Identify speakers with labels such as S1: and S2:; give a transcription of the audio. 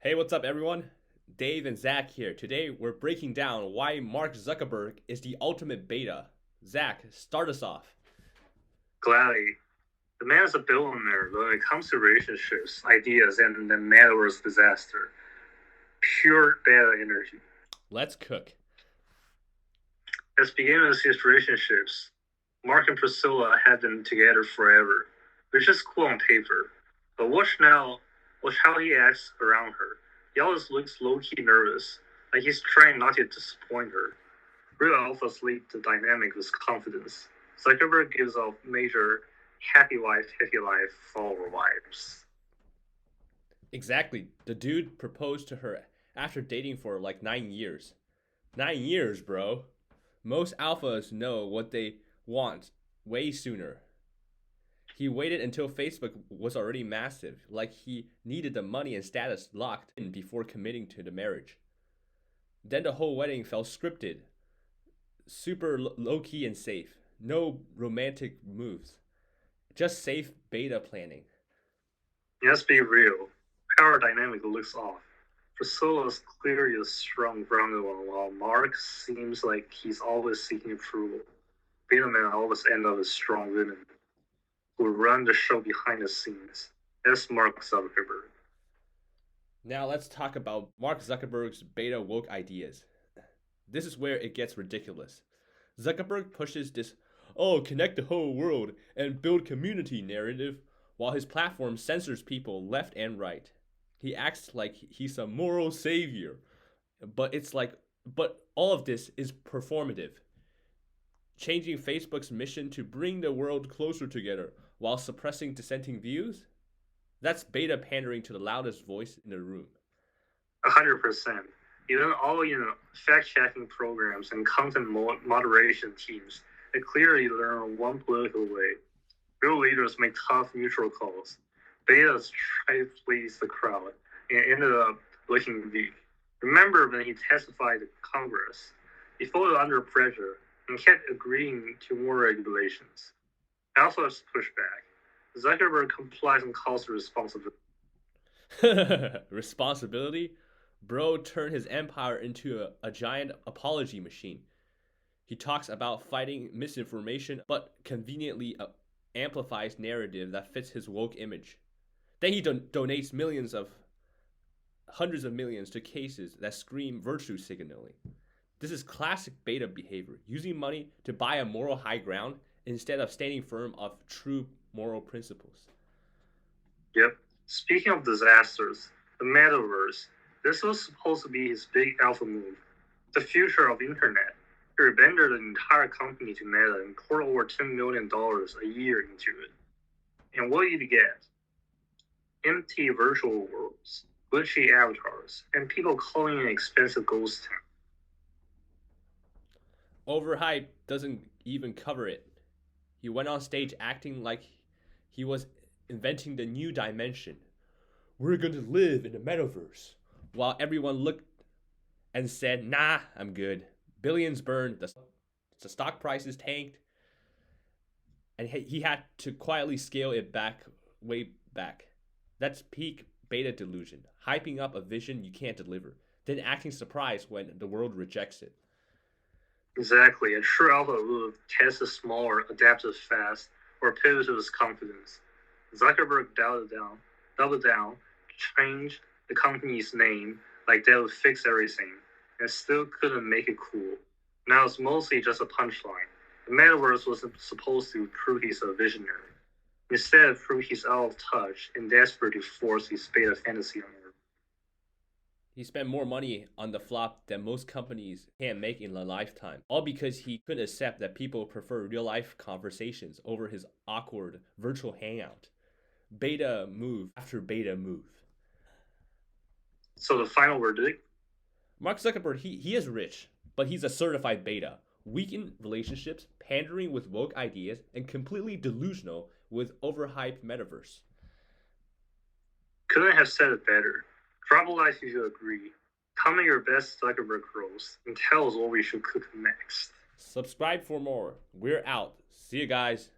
S1: Hey, what's up, everyone? Dave and Zack here. Today, we're breaking down why Mark Zuckerberg is the ultimate beta. Zack, start us off.
S2: Gladly. The man is a billionaire when it comes to relationships, ideas, and the Metaverse disaster. Pure beta energy.
S1: Let's cook.
S2: Let's begin with his relationships. Mark and Priscilla have been together forever, which is cool on paper. But watch how he acts around her. He always looks low-key nervous, like he's trying not to disappoint her. Real alphas lead the dynamic with confidence. Zuckerberg gives off major happy life follower vibes.
S1: Exactly. The dude proposed to her after dating for like 9 years. 9 years, bro. Most alphas know what they want way sooner. He waited until Facebook was already massive, like he needed the money and status locked in before committing to the marriage. Then the whole wedding felt scripted, super low key and safe. No romantic moves, just safe beta planning.
S2: Let's be real. Power dynamic looks off. Priscilla is clearly a strong grounded one, while Mark seems like he's always seeking approval. Beta men always end up as strong women who run the show behind the scenes. That's Mark Zuckerberg.
S1: Now let's talk about Mark Zuckerberg's beta woke ideas. This is where it gets ridiculous. Zuckerberg pushes this, oh, connect the whole world and build community narrative, while his platform censors people left and right. He acts like he's a moral savior, but all of this is performative, changing Facebook's mission to bring the world closer together while suppressing dissenting views. That's beta pandering to the loudest voice in the room.
S2: 100%. Even all fact-checking programs and content moderation teams, they clearly learn one political way. Real leaders make tough neutral calls. Betas try to please the crowd and ended up looking weak. Remember when he testified to Congress? He folded under pressure and kept agreeing to more regulations. Alphas push back. Zuckerberg complies and calls for responsibility.
S1: Responsibility? Bro turned his empire into a giant apology machine. He talks about fighting misinformation, but conveniently amplifies narrative that fits his woke image. Then he donates hundreds of millions to cases that scream virtue signaling. This is classic beta behavior, using money to buy a moral high ground instead of standing firm of true moral principles.
S2: Yep. Speaking of disasters, the Metaverse. This was supposed to be his big alpha move, the future of internet. He rendered the entire company to Meta and poured over $10 million a year into it. And what did you get? Empty virtual worlds, glitchy avatars, and people calling it an expensive ghost town.
S1: Overhyped doesn't even cover it. He went on stage acting like he was inventing the new dimension. We're going to live in the metaverse. While everyone looked and said, nah, I'm good. Billions burned, the stock prices tanked, and he had to quietly scale it back, way back. That's peak beta delusion, hyping up a vision you can't deliver, then acting surprised when the world rejects it.
S2: Exactly. A true alpha would have tested smaller, adapted fast, or pivoted with confidence. Zuckerberg doubled down, changed the company's name like that would fix everything, and still couldn't make it cool. Now it's mostly just a punchline. The metaverse was supposed to prove he's a visionary. Instead, prove he's out of touch and desperate to force his beta fantasy on Earth.
S1: He spent more money on the flop than most companies can make in a lifetime, all because he couldn't accept that people prefer real life conversations over his awkward virtual hangout. Beta move after beta move.
S2: So the final verdict?
S1: Mark Zuckerberg, he is rich, but he's a certified beta. Weak in relationships, pandering with woke ideas, and completely delusional with overhyped metaverse.
S2: Couldn't have said it better. Drop a like if you agree. Comment your best Zuckerberg roast and tell us what we should cook next.
S1: Subscribe for more. We're out. See you guys.